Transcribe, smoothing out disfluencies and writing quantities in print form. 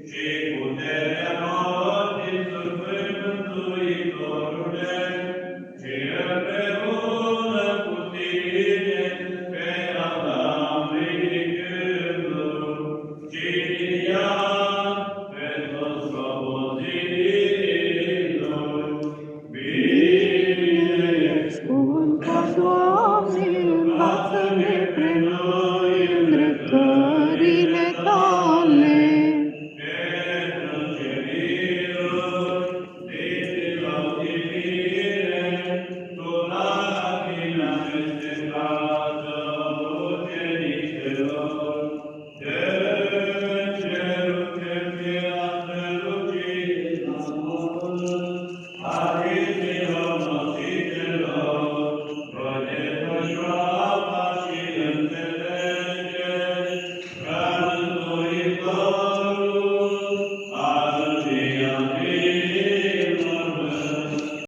și puterea noastră Sfânt Mântuitorule, și împreună cu tine pe Adam ridicându-l, Cirian pe toți slobozindu-l. Bine, Sfântă Doamne, învață-ne pe noi îndreptările Tale. Lord.